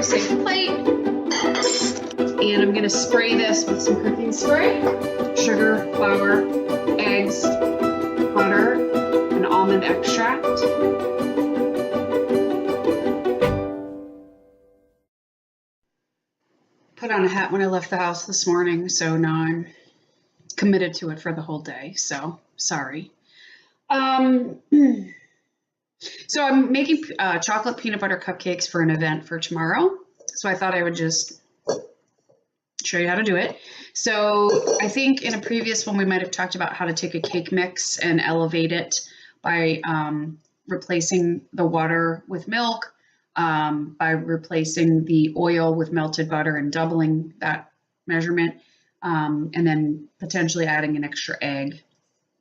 save the plate. And I'm gonna spray this with some cooking spray, sugar, flour, eggs, butter, and almond extract. Put on a hat when I left the house this morning, so now I'm committed to it for the whole day, so sorry. So I'm making chocolate peanut butter cupcakes for an event for tomorrow. So I thought I would just show you how to do it. So I think in a previous one, we might've talked about how to take a cake mix and elevate it by replacing the water with milk, by replacing the oil with melted butter and doubling that measurement, and then potentially adding an extra egg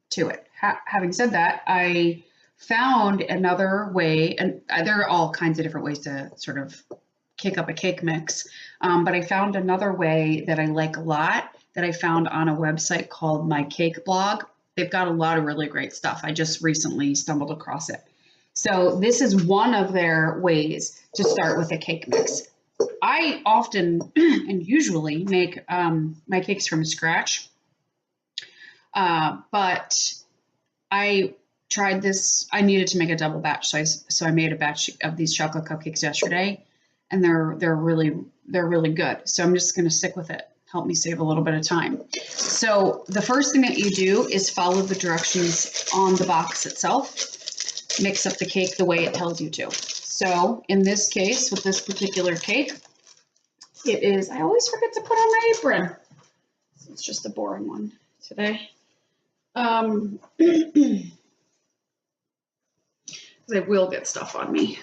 to it. Having said that, I found another way, and there are all kinds of different ways to sort of kick up a cake mix, but I found another way that I like a lot that I found on a website called My Cake Blog. They've got a lot of really great stuff. I just recently stumbled across it. So this is one of their ways to start with a cake mix. I often and usually make my cakes from scratch, but I tried this. I needed to make a double batch, so I made a batch of these chocolate cupcakes yesterday, and they're really good. So I'm just going to stick with it. Help me save a little bit of time. So the first thing that you do is follow the directions on the box itself. Mix up the cake the way it tells you to. So in this case, with this particular cake, it is. I always forget to put on my apron. So it's just a boring one today. I will get stuff on me.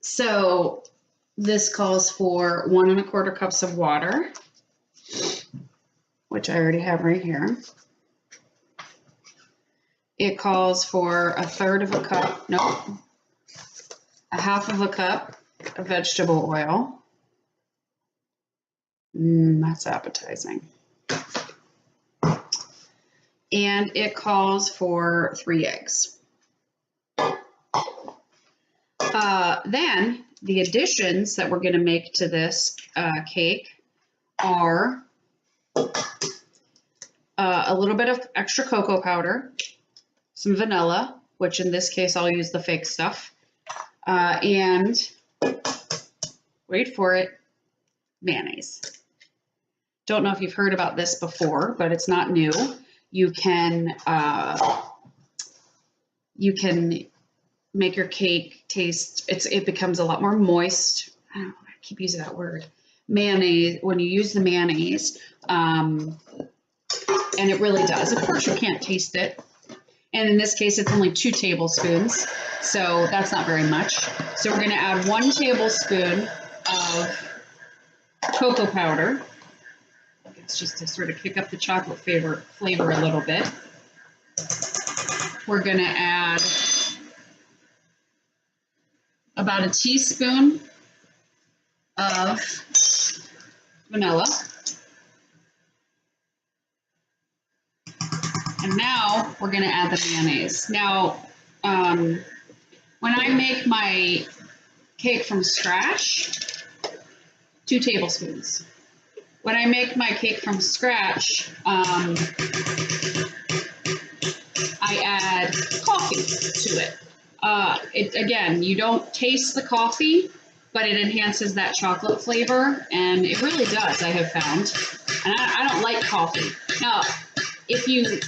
So this calls for 1 1/4 cups of water, which I already have right here. It calls for 1/3 of a cup, nope, 1/2 of a cup of vegetable oil. That's appetizing. And it calls for 3 eggs. Then the additions that we're going to make to this cake are a little bit of extra cocoa powder, some vanilla, which in this case I'll use the fake stuff, and wait for it, mayonnaise. Don't know if you've heard about this before, but it's not new. You can make your cake taste, it becomes a lot more moist. I don't know, I keep using that word. Mayonnaise, when you use the mayonnaise, and it really does. Of course, you can't taste it. And in this case, it's only 2 tablespoons, so that's not very much. So we're going to add 1 tablespoon of cocoa powder. It's just to sort of kick up the chocolate flavor a little bit. We're going to add about a teaspoon of vanilla. And now we're going to add the mayonnaise. Now, when I make my cake from scratch, 2 tablespoons. When I make my cake from scratch, I add coffee to it. Again, you don't taste the coffee, but it enhances that chocolate flavor, and it really does, I have found. And I don't like coffee. Now, if you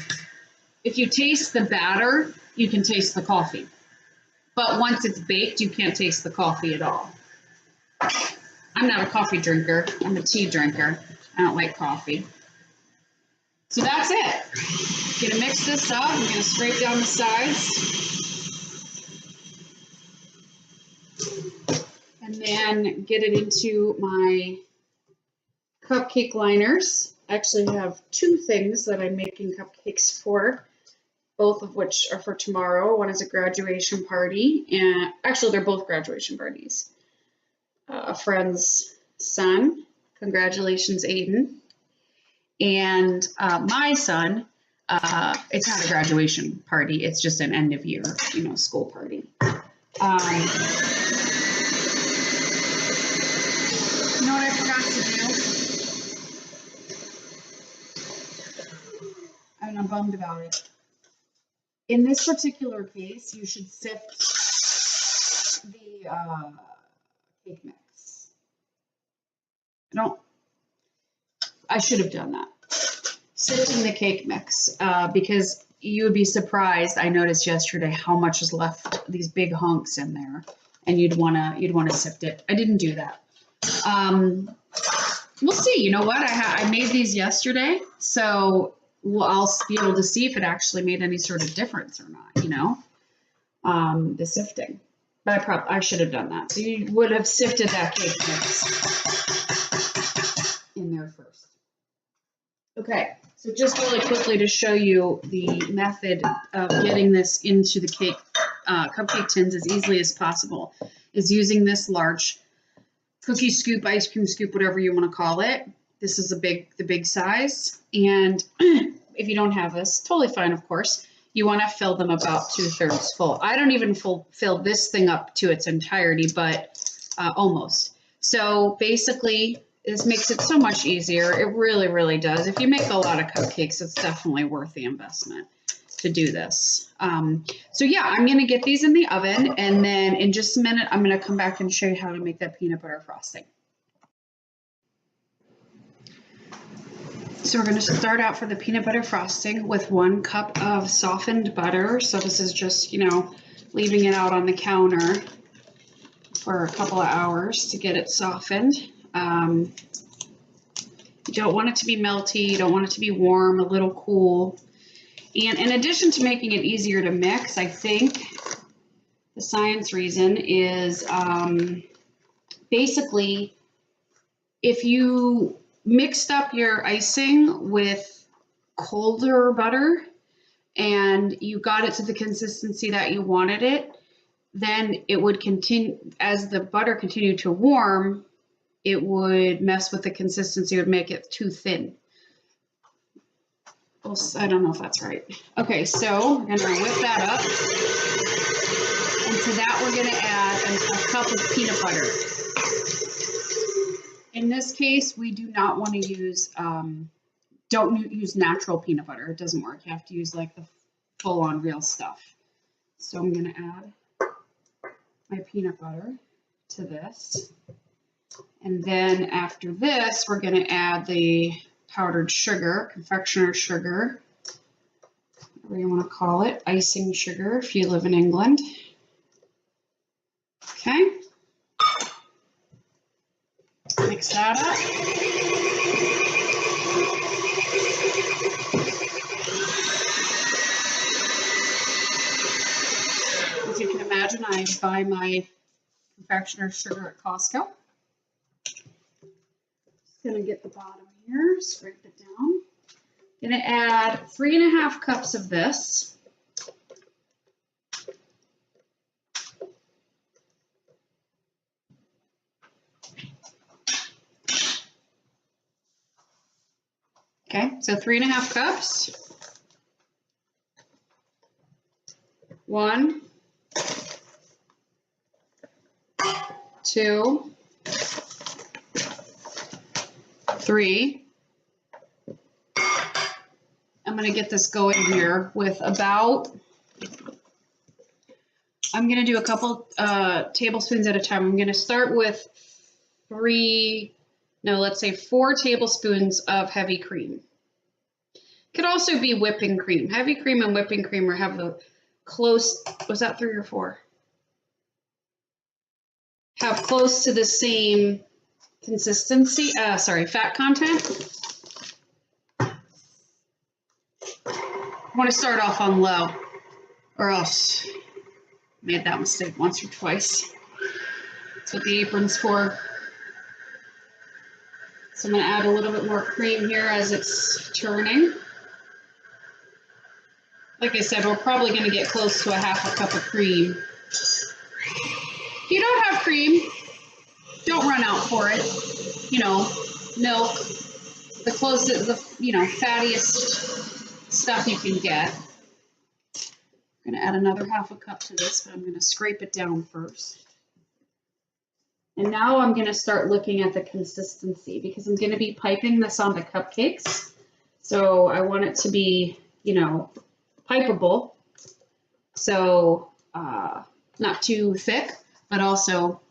taste the batter, you can taste the coffee. But once it's baked, you can't taste the coffee at all. I'm not a coffee drinker. I'm a tea drinker. I don't like coffee. So that's it. I'm gonna mix this up. I'm gonna scrape down the sides. And then get it into my cupcake liners. I actually have 2 things that I'm making cupcakes for, both of which are for tomorrow. One is a graduation party, and actually they're both graduation parties. A friend's son, congratulations, Aiden. And my son, it's not a graduation party, it's just an end of year, school party. bummed about it. In this particular case, you should sift the cake mix. I should have done that. Sifting the cake mix because you would be surprised. I noticed yesterday how much is left, these big hunks in there, and you'd wanna sift it. I didn't do that. We'll see. You know what? I made these yesterday, so I'll be able to see if it actually made any sort of difference or not. You know, the sifting. But I should have done that. So you would have sifted that cake mix in there first. Okay. So just really quickly to show you the method of getting this into the cupcake tins as easily as possible is using this large cookie scoop, ice cream scoop, whatever you want to call it. This is the big size. And if you don't have this, totally fine, of course. You want to fill them about 2/3 full. I don't even fill this thing up to its entirety, but almost. So basically, this makes it so much easier. It really, really does. If you make a lot of cupcakes, it's definitely worth the investment to do this. So yeah, I'm going to get these in the oven, and then in just a minute, I'm going to come back and show you how to make that peanut butter frosting. So we're going to start out for the peanut butter frosting with 1 cup of softened butter. So this is just, you know, leaving it out on the counter for a couple of hours to get it softened. You don't want it to be melty, you don't want it to be warm, a little cool. And in addition to making it easier to mix, I think the science reason is basically if you mixed up your icing with colder butter and you got it to the consistency that you wanted it, then it would continue, as the butter continued to warm, it would mess with the consistency, it would make it too thin. Well, I don't know if that's right. Okay, so we're gonna whip that up. And to that we're gonna add a cup of peanut butter. In this case, we do not want to use, don't use natural peanut butter. It doesn't work. You have to use like the full-on real stuff. So I'm gonna add my peanut butter to this. And then after this, we're going to add the powdered sugar, confectioner's sugar, whatever you want to call it, icing sugar if you live in England. Okay. Mix that up. As you can imagine, I buy my confectioner's sugar at Costco. Gonna get the bottom here, scrape it down. Gonna add 3½ cups of this. Okay, so 3½ cups. 1, 2, 3. I'm going to get this going here with about, I'm going to do a couple tablespoons at a time. I'm going to start with 4 tablespoons of heavy cream. Could also be whipping cream. Heavy cream and whipping cream have the close, was that 3 or 4? Have close to the same consistency, fat content. I want to start off on low, or else made that mistake once or twice. That's what the apron's for. So I'm going to add a little bit more cream here as it's turning. Like I said, we're probably going to get close to 1/2 cup of cream. If you don't have cream, don't run out for it. You know, milk, the closest, fattiest stuff you can get. I'm going to add another 1/2 cup to this, but I'm going to scrape it down first. And now I'm going to start looking at the consistency because I'm going to be piping this onto cupcakes. So I want it to be you know, pipeable. So not too thick, but also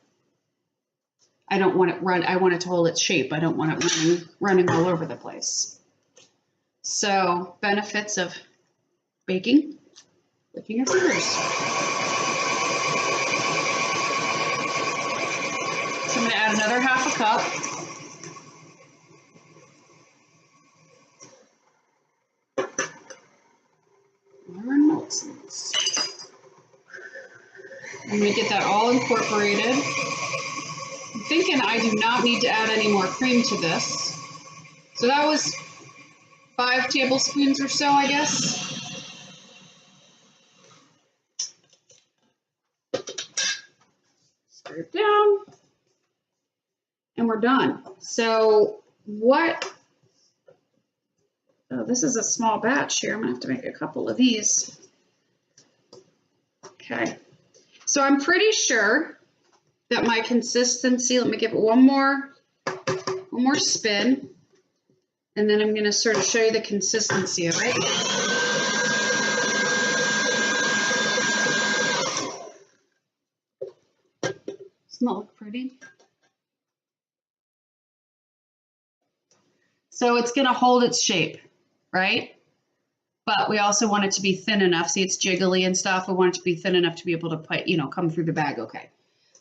I don't want it I want it to hold its shape. I don't want it running all over the place. So benefits of baking, licking your fingers. So I'm going to add another half a cup. I'm going to get that all incorporated. I'm thinking I do not need to add any more cream to this. So that was 5 tablespoons or so, I guess. Stir it down. And we're done. So what, oh, this is a small batch here. I'm gonna have to make a couple of these. Okay. So I'm pretty sure that my consistency, let me give it one more spin, and then I'm going to sort of show you the consistency of it. Doesn't that look pretty? So it's going to hold its shape, right? But we also want it to be thin enough. See, it's jiggly and stuff. We want it to be thin enough to be able to put, come through the bag okay.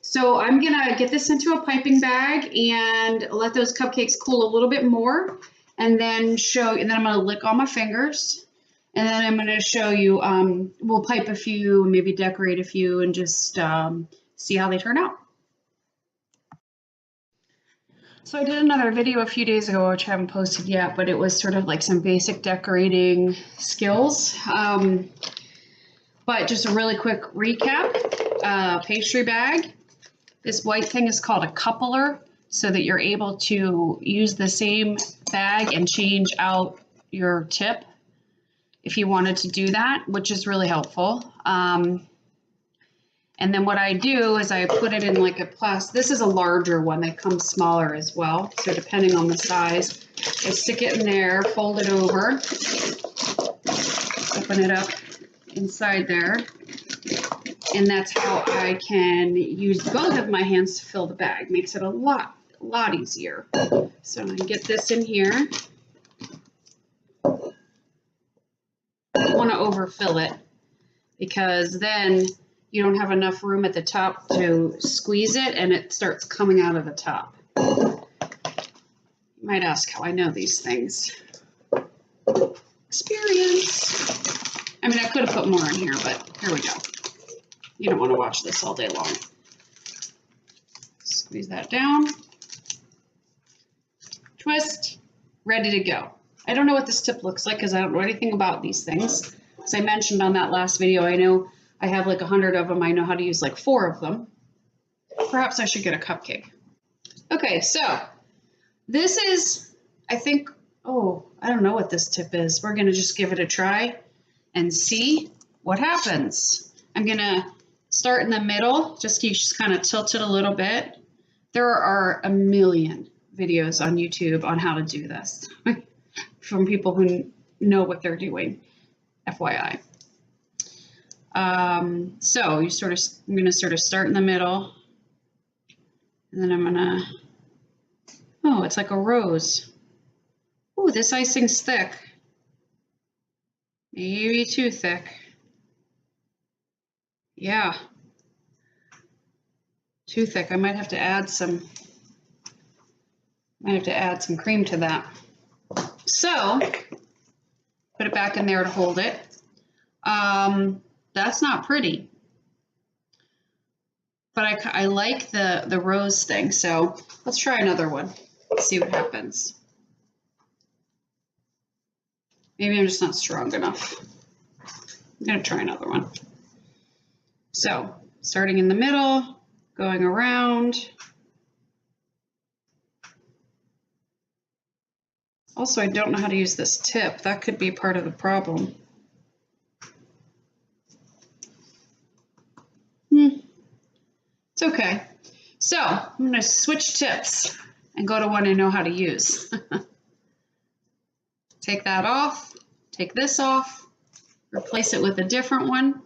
So I'm gonna get this into a piping bag and let those cupcakes cool a little bit more, and then and then I'm gonna lick all my fingers, and then I'm gonna show you, we'll pipe a few, maybe decorate a few, and just see how they turn out. So I did another video a few days ago, which I haven't posted yet, but it was sort of like some basic decorating skills. But just a really quick recap, pastry bag. This white thing is called a coupler, so that you're able to use the same bag and change out your tip if you wanted to do that, which is really helpful. And then what I do is I put it in like a plastic, this is a larger one, they come smaller as well. So depending on the size, I stick it in there, fold it over, open it up inside there. And that's how I can use both of my hands to fill the bag. Makes it a lot easier. So I get this in here. I don't want to overfill it because then you don't have enough room at the top to squeeze it and it starts coming out of the top. You might ask how I know these things. Experience. I mean, I could have put more in here, but here we go. You don't want to watch this all day long. Squeeze that down. Twist. Ready to go. I don't know what this tip looks like because I don't know anything about these things. As I mentioned on that last video, I know I have like 100 of them. I know how to use like 4 of them. Perhaps I should get a cupcake. Okay, so this is, I think, oh, I don't know what this tip is. We're going to just give it a try and see what happens. I'm going to start in the middle, just kind of tilt it a little bit. There are a million videos on YouTube on how to do this from people who know what they're doing, FYI. So I'm going to sort of start in the middle, and then I'm going to, oh, it's like a rose. Oh, this icing's thick. Maybe too thick. Yeah. Too thick. I might have to add some cream to that. So, put it back in there to hold it. That's not pretty. But I like the rose thing, so let's try another one. See what happens. Maybe I'm just not strong enough. I'm gonna try another one. So, starting in the middle, going around. Also, I don't know how to use this tip. That could be part of the problem. It's okay. So, I'm gonna switch tips and go to one I know how to use. Take that off, take this off, replace it with a different one.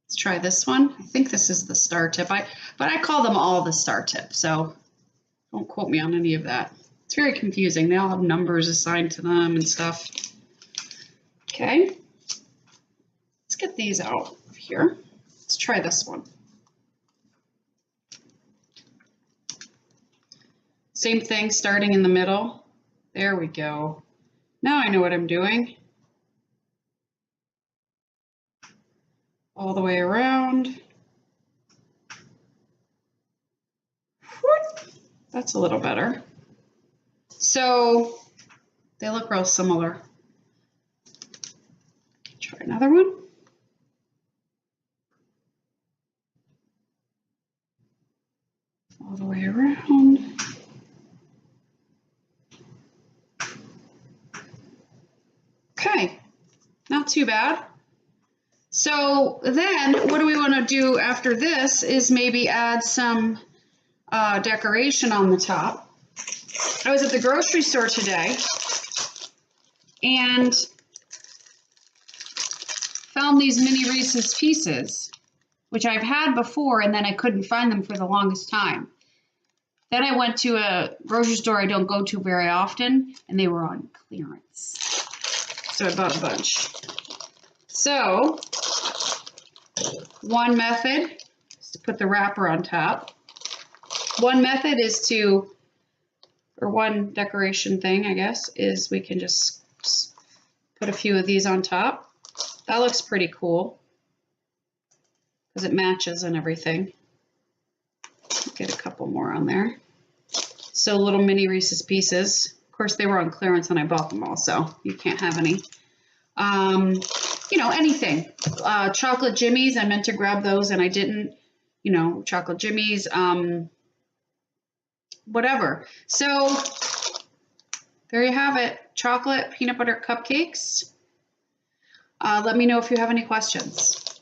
Let's try this one. I think this is the star tip. But I call them all the star tip, so don't quote me on any of that. It's very confusing. They all have numbers assigned to them and stuff. Okay. Let's get these out of here. Let's try this one. Same thing, starting in the middle. There we go. Now I know what I'm doing. All the way around. That's a little better. So they look real similar. Try another one. All the way around. Okay, not too bad. So then what do we want to do after this is maybe add some decoration on the top. I was at the grocery store today and found these mini Reese's Pieces, which I've had before and then I couldn't find them for the longest time. Then I went to a grocery store I don't go to very often and they were on clearance. So I bought a bunch. So one method is to put the wrapper on top. One method is to, or one decoration thing, I guess, is we can just put a few of these on top. That looks pretty cool because it matches and everything. Get a couple more on there. So little mini Reese's Pieces. Of course, they were on clearance and I bought them all, so you can't have any. You know, anything. Chocolate Jimmies, I meant to grab those and I didn't. You know, chocolate Jimmies, whatever. So there you have it. Chocolate peanut butter cupcakes. Let me know if you have any questions.